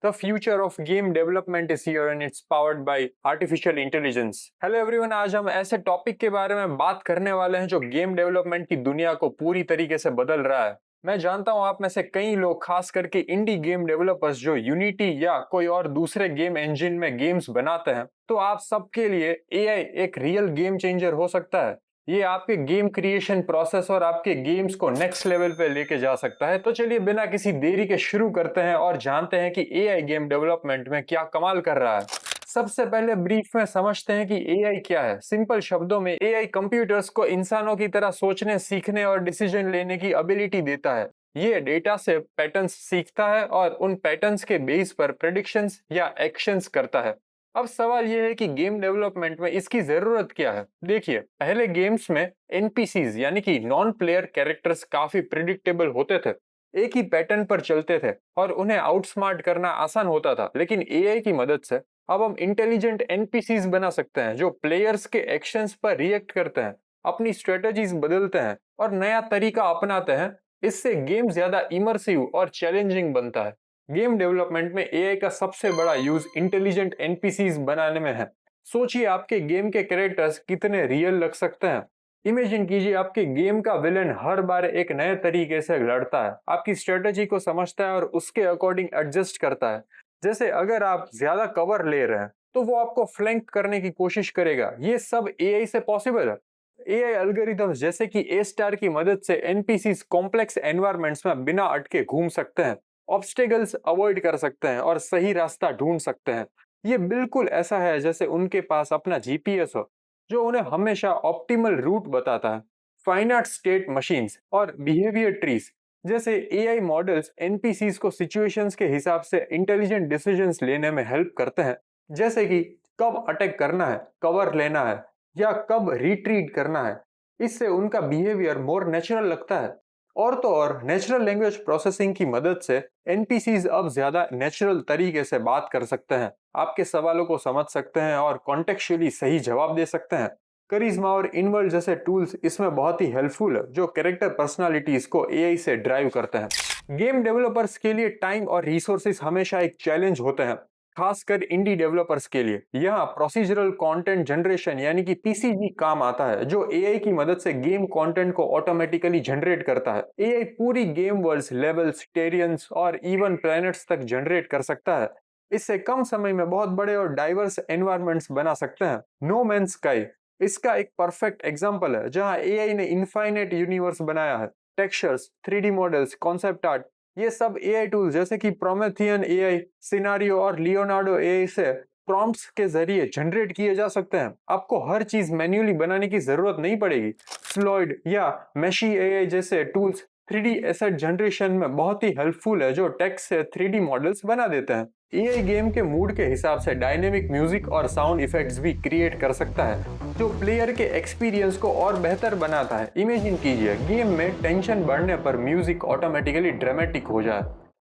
The future of game development is here and it's powered by artificial intelligence. Hello everyone, आज हम ऐसे topic के बारे में बात करने वाले हैं जो गेम डेवलपमेंट की दुनिया को पूरी तरीके से बदल रहा है। मैं जानता हूं आप में से कई लोग, खास करके इंडी गेम डेवलपर्स जो यूनिटी या कोई और दूसरे गेम इंजन में गेम्स बनाते हैं, तो आप सबके लिए एआई एक रियल गेम चेंजर हो सकता है। ये आपके गेम क्रिएशन प्रोसेस और आपके गेम्स को नेक्स्ट लेवल पे लेके जा सकता है। तो चलिए बिना किसी देरी के शुरू करते हैं और जानते हैं कि एआई गेम डेवलपमेंट में क्या कमाल कर रहा है। सबसे पहले ब्रीफ में समझते हैं कि एआई क्या है। सिंपल शब्दों में एआई कंप्यूटर्स को इंसानों की तरह सोचने, सीखने और डिसीजन लेने की एबिलिटी देता है। ये डेटा से पैटर्न्स सीखता है और उन पैटर्न्स के बेस पर प्रेडिक्शंस या एक्शंस करता है। अब सवाल यह है कि गेम डेवलपमेंट में इसकी जरूरत क्या है। देखिए, पहले गेम्स में एनपीसीज यानी कि नॉन प्लेयर कैरेक्टर्स काफी प्रिडिक्टेबल होते थे, एक ही पैटर्न पर चलते थे और उन्हें आउटस्मार्ट करना आसान होता था। लेकिन एआई की मदद से अब हम इंटेलिजेंट एनपीसीज बना सकते हैं जो प्लेयर्स के एक्शंस पर रिएक्ट करते हैं, अपनी स्ट्रेटजीज बदलते हैं और नया तरीका अपनाते हैं। इससे गेम ज्यादा इमर्सिव और चैलेंजिंग बनता है। गेम डेवलपमेंट में एआई का सबसे बड़ा यूज इंटेलिजेंट एनपीसीज बनाने में है। सोचिए, आपके गेम के कैरेक्टर्स कितने रियल लग सकते हैं। इमेजिन कीजिए, आपके गेम का विलन हर बार एक नए तरीके से लड़ता है, आपकी स्ट्रेटजी को समझता है और उसके अकॉर्डिंग एडजस्ट करता है। जैसे अगर आप ज्यादा कवर ले रहे हैं तो वो आपको फ्लैंक करने की कोशिश करेगा। ये सब एआई से पॉसिबल है। एआई एल्गोरिथम्स जैसे कि ए स्टार की मदद से एनपीसीज कॉम्प्लेक्स एनवायरनमेंट्स में बिना अटके घूम सकते हैं, ऑब्स्टेकल्स अवॉइड कर सकते हैं और सही रास्ता ढूंढ सकते हैं। ये बिल्कुल ऐसा है जैसे उनके पास अपना जीपीएस हो जो उन्हें हमेशा ऑप्टिमल रूट बताता है। फाइनाइट स्टेट मशीन्स और बिहेवियर ट्रीज जैसे एआई मॉडल्स एनपीसीज को सिचुएशंस के हिसाब से इंटेलिजेंट डिसीजंस लेने में हेल्प करते हैं। जैसे कि कब अटैक करना है, कवर लेना है या कब रिट्रीट करना है। इससे उनका बिहेवियर मोर नेचुरल लगता है। और तो और नेचुरल लैंग्वेज प्रोसेसिंग की मदद से एनपीसीज अब ज्यादा नेचुरल तरीके से बात कर सकते हैं, आपके सवालों को समझ सकते हैं और कॉन्टेक्चुअली सही जवाब दे सकते हैं। करिश्मा और इनवर्ल्ड जैसे टूल्स इसमें बहुत ही हेल्पफुल है, जो कैरेक्टर पर्सनालिटीज को एआई से ड्राइव करते हैं। गेम डेवलपर्स के लिए टाइम और रिसोर्सेज हमेशा एक चैलेंज होते हैं, खासकर इंडी डेवलपर्स के लिए। यहाँ प्रोसीजरल कंटेंट जनरेशन यानी कि पीसीजी काम आता है, जो एआई की मदद से गेम कंटेंट को ऑटोमेटिकली जनरेट करता है। एआई पूरी गेम वर्ल्ड्स, लेवल्स, टेरियंस और इवन प्लैनेट्स तक जनरेट कर सकता है। इससे कम समय में बहुत बड़े और डाइवर्स एनवायरनमेंट्स बना सकते हैं। नो मैन स्काई इसका एक परफेक्ट एग्जांपल है, जहां एआई ने इनफाइनाइट यूनिवर्स बनाया है। Textures, 3D models, concept art, ये सब एआई टूल्स जैसे कि प्रोमेथियन एआई, सिनारियो और लियोनार्डो एआई से प्रॉम्प्ट्स के जरिए जनरेट किए जा सकते हैं। आपको हर चीज मैन्युअली बनाने की जरूरत नहीं पड़ेगी। फ्लॉइड या मेशी एआई जैसे टूल्स 3D एसेट जनरेशन में बहुत ही हेल्पफुल है, जो टेक्स्ट से 3D मॉडल्स बना देते हैं। एआई गेम के मूड के हिसाब से डायनेमिक म्यूजिक और साउंड इफेक्ट्स भी क्रिएट कर सकता है, जो प्लेयर के एक्सपीरियंस को और बेहतर बनाता है। इमेजिन कीजिए, गेम में टेंशन बढ़ने पर म्यूजिक ऑटोमेटिकली ड्रामेटिक हो जाए।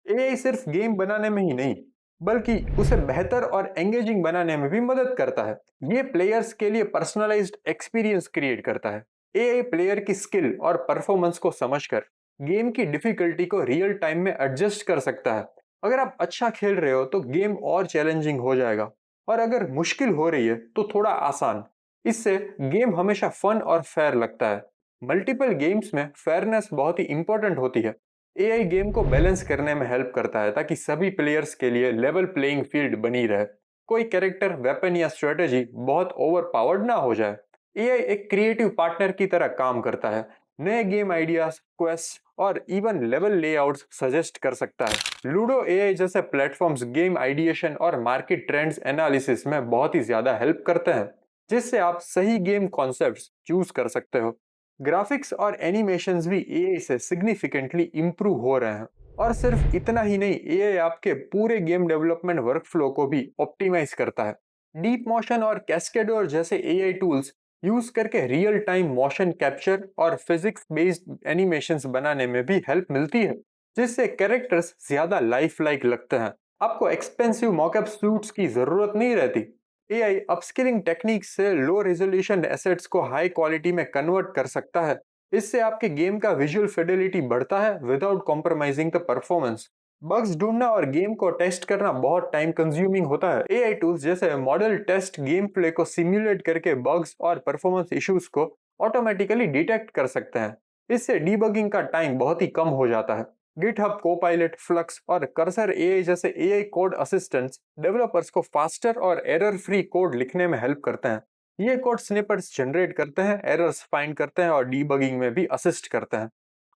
एआई सिर्फ गेम बनाने में ही नहीं, बल्कि उसे बेहतर और एंगेजिंग बनाने में भी मदद करता है। ये प्लेयर्स के लिए पर्सनलाइज्ड एक्सपीरियंस क्रिएट करता है। एआई प्लेयर की स्किल और परफॉर्मेंस को समझकर गेम की डिफिकल्टी को रियल टाइम में एडजस्ट कर सकता है। अगर आप अच्छा खेल रहे हो तो गेम और चैलेंजिंग हो जाएगा, और अगर मुश्किल हो रही है तो थोड़ा आसान। इससे गेम हमेशा फन और फेयर लगता है। मल्टीपल गेम्स में फेयरनेस बहुत ही इंपॉर्टेंट होती है। एआई गेम को बैलेंस करने में हेल्प करता है, ताकि सभी प्लेयर्स के लिए लेवल प्लेइंग फील्ड बनी रहे। कोई कैरेक्टर, वेपन या स्ट्रेटेजी बहुत ओवर पावर्ड ना हो जाए। एआई एक क्रिएटिव पार्टनर की तरह काम करता है, नए गेम आइडियाज, क्वेस्ट और इवन लेवल लेआउट्स सजेस्ट कर सकता है। लूडो एआई जैसे प्लेटफॉर्म्स गेम आइडिएशन और मार्केट ट्रेंड्स एनालिसिस में बहुत ही ज्यादा हेल्प करते हैं, जिससे आप सही गेम कॉन्सेप्ट्स चूज कर सकते हो। ग्राफिक्स और एनिमेशंस भी एआई से सिग्निफिकेंटली इंप्रूव हो रहे हैं। और सिर्फ इतना ही नहीं, एआई आपके पूरे गेम डेवलपमेंट वर्कफ्लो को भी ऑप्टिमाइज करता है। डीप मोशन और कैस्केडर जैसे एआई टूल्स यूज करके रियल टाइम मोशन कैप्चर और फिजिक्स बेस्ड एनिमेशंस बनाने में भी हेल्प मिलती है, जिससे कैरेक्टर्स ज्यादा लाइफ लाइक लगते हैं। आपको एक्सपेंसिव मॉकअप सूट्स की जरूरत नहीं रहती। एआई अपस्किलिंग टेक्निक से लो रेजोल्यूशन एसेट्स को हाई क्वालिटी में कन्वर्ट कर सकता है। इससे आपके गेम का विजुअल फिडेलिटी बढ़ता है without compromising the performance. Bugs ढूंढना और गेम को टेस्ट करना बहुत टाइम कंज्यूमिंग होता है। एआई टूल्स जैसे मॉडल टेस्ट गेम प्ले को सिम्युलेट करके बग्स और परफॉर्मेंस इश्यूज को ऑटोमेटिकली डिटेक्ट कर सकते हैं। इससे डीबगिंग का टाइम बहुत ही कम हो जाता है। गिटहब कोपायलट, फ्लक्स और कर्सर एआई जैसे एआई कोड असिस्टेंट्स डेवलपर्स को फास्टर और एरर फ्री कोड लिखने में हेल्प करते हैं। ये कोड स्निपेट्स जनरेट करते हैं, एरर्स फाइंड करते हैं और डीबगिंग में भी असिस्ट करते हैं।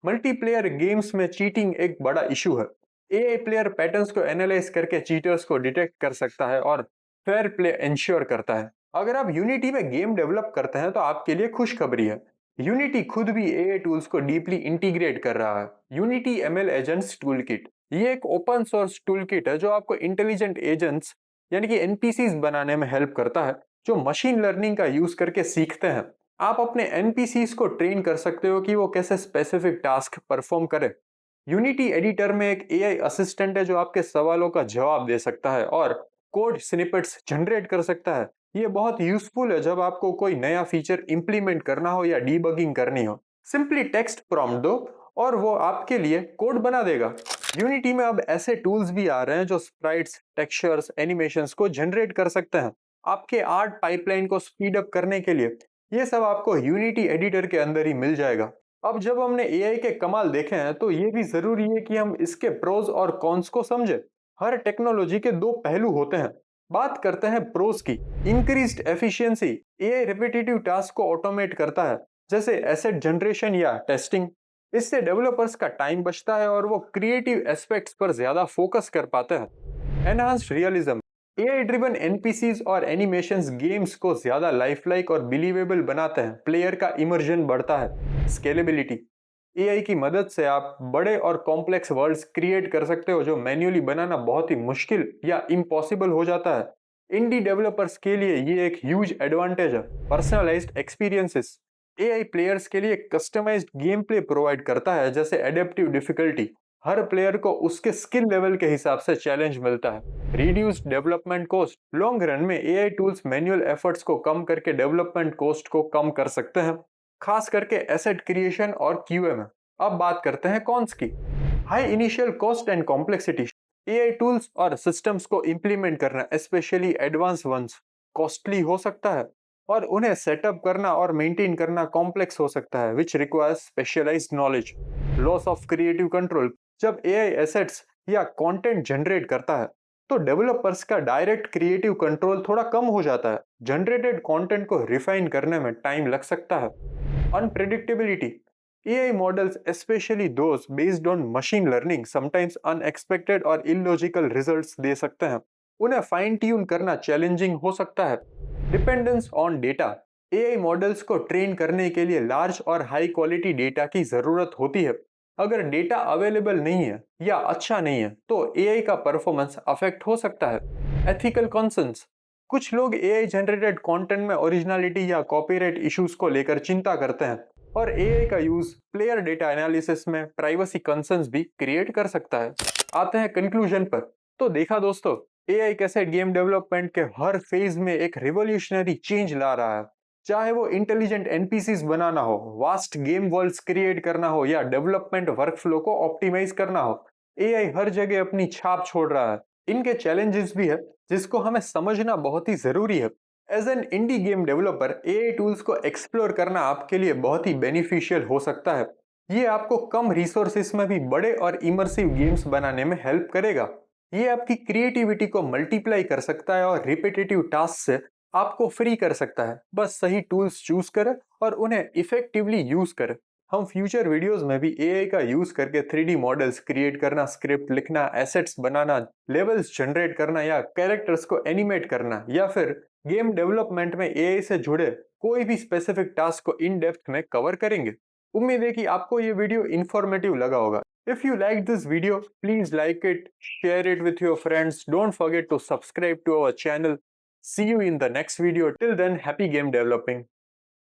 मल्टीप्लेयर गेम्स में चीटिंग एक बड़ा इशू है। एआई प्लेयर पैटर्न्स को एनालाइज करके चीटर्स को डिटेक्ट कर सकता है और फेयर प्ले इंश्योर करता है। अगर आप यूनिटी में गेम डेवलप करते हैं तो आपके लिए खुशखबरी है। यूनिटी खुद भी एआई टूल्स को डीपली इंटीग्रेट कर रहा है। यूनिटी एमएल एजेंट्स टूलकिट, ये एक ओपन सोर्स टूलकिट है जो आपको इंटेलिजेंट एजेंट्स यानी कि एनपीसीज बनाने में हेल्प करता है, जो मशीन लर्निंग का यूज करके सीखते हैं। आप अपने एनपीसीज को ट्रेन कर सकते हो कि वो कैसे स्पेसिफिक टास्क परफॉर्म करे। यूनिटी एडिटर में एक एआई असिस्टेंट है जो आपके सवालों का जवाब दे सकता है और कोड स्निपेट्स जनरेट कर सकता है। ये बहुत यूजफुल है जब आपको कोई नया फीचर इंप्लीमेंट करना हो या डीबगिंग करनी हो। सिंपली टेक्स्ट प्रॉम्प्ट दो और वो आपके लिए कोड बना देगा। यूनिटी में अब ऐसे टूल्स भी आ रहे हैं जो स्प्राइट्स, टेक्सचर्स, एनिमेशंस को जनरेट कर सकते हैं आपके आर्ट पाइपलाइन को स्पीड अप करने के लिए। ये सब आपको यूनिटी एडिटर के अंदर ही मिल जाएगा। अब जब हमने एआई के कमाल देखे हैं तो ये भी जरूरी है कि हम इसके प्रोज और कॉन्स को समझें। हर टेक्नोलॉजी के दो पहलू होते हैं। बात करते हैं प्रोज की। Increased efficiency, AI repetitive task को ऑटोमेट करता है, जैसे एसेट जनरेशन या टेस्टिंग। इससे डेवलपर्स का टाइम बचता है और वो क्रिएटिव एस्पेक्ट्स पर ज्यादा फोकस कर पाते हैं। Enhanced realism, AI driven NPCs और एनिमेशंस गेम्स को ज्यादा लाइफलाइक और बिलीवेबल बनाते हैं। प्लेयर का इमर्जन बढ़ता है। स्केलेबिलिटी, एआई की मदद से आप बड़े और कॉम्प्लेक्स वर्ल्ड्स क्रिएट कर सकते हो जो मैन्युअली बनाना बहुत ही मुश्किल या इम्पॉसिबल हो जाता है। इंडी डेवलपर्स के लिए ये एक ह्यूज एडवांटेज है। पर्सनलाइज्ड एक्सपीरियंसेस, एआई प्लेयर्स के लिए कस्टमाइज्ड गेम प्ले प्रोवाइड करता है, जैसे एडेप्टिव डिफिकल्टी। हर प्लेयर को उसके स्किल लेवल के हिसाब से चैलेंज मिलता है। Reduced development cost, long run में एआई टूल्स मैनुअल एफर्ट्स को कम करके डेवलपमेंट कॉस्ट को कम कर सकते हैं, खास करके एसेट क्रिएशन और क्यूए में। अब बात करते हैं कॉन्स की। High initial cost and complexity, AI tools और सिस्टम्स को इंप्लीमेंट करना, स्पेशली एडवांस वंस, कॉस्टली हो सकता है और उन्हें सेटअप करना और मेंटेन करना कॉम्प्लेक्स हो सकता है, which requires specialised knowledge. Loss of creative control, जब एआई एसेट्स या कंटेंट जनरेट करता है तो डेवलपर्स का डायरेक्ट क्रिएटिव कंट्रोल थोड़ा कम हो जाता है। जनरेटेड कंटेंट को रिफाइन करने में टाइम लग सकता है। Unpredictability, AI models, specially those based on machine learning, sometimes unexpected और इलॉजिकल रिजल्ट्स दे सकते हैं। उन्हें फाइन ट्यून करना चैलेंजिंग हो सकता है। Dependence on data, AI models को ट्रेन करने के लिए लार्ज और हाई क्वालिटी डेटा की जरूरत होती है। अगर डेटा अवेलेबल नहीं है या अच्छा नहीं है तो एआई का परफॉर्मेंस अफेक्ट हो सकता है। एथिकल कंसर्न्स, कुछ लोग एआई जनरेटेड कंटेंट में ओरिजिनलिटी या कॉपीराइट इश्यूज को लेकर चिंता करते हैं और एआई का यूज प्लेयर डेटा एनालिसिस में प्राइवेसी कंसर्न्स भी क्रिएट कर सकता है। आते हैं कंक्लूजन पर। तो देखा दोस्तों, एआई कैसे गेम डेवलपमेंट के हर फेज में एक रिवॉल्यूशनरी चेंज ला रहा है। चाहे वो इंटेलिजेंट एनपीसीज बनाना हो, वास्ट गेम वर्ल्ड्स क्रिएट करना हो या डेवलपमेंट वर्कफ्लो को ऑप्टिमाइज करना हो, एआई हर जगह अपनी छाप छोड़ रहा है। इनके चैलेंजेस भी है जिसको हमें समझना बहुत ही जरूरी है। As an indie game developer, AI tools को एक्सप्लोर करना आपके लिए बहुत ही बेनिफिशियल हो सकता है। ये आपको कम रिसोर्सेस में भी बड़े और इमर्सिव गेम्स बनाने में हेल्प करेगा। ये आपकी क्रिएटिविटी को मल्टीप्लाई कर सकता है और रिपीटेटिव टास्क से आपको फ्री कर सकता है। बस सही टूल्स चूज करें और उन्हें इफेक्टिवली यूज करें। हम फ्यूचर वीडियोस में भी एआई का यूज करके 3D मॉडल्स क्रिएट करना, स्क्रिप्ट लिखना, एसेट्स बनाना, लेवल्स जनरेट करना या कैरेक्टर्स को एनिमेट करना या फिर गेम डेवलपमेंट में एआई से जुड़े कोई भी स्पेसिफिक टास्क को इन डेप्थ में कवर करेंगे। उम्मीद है कि आपको ये वीडियो इंफॉर्मेटिव लगा होगा। If you liked this video, please like it, share it with your friends. Don't forget to subscribe to our channel. See you in the next video. Till then, happy game developing.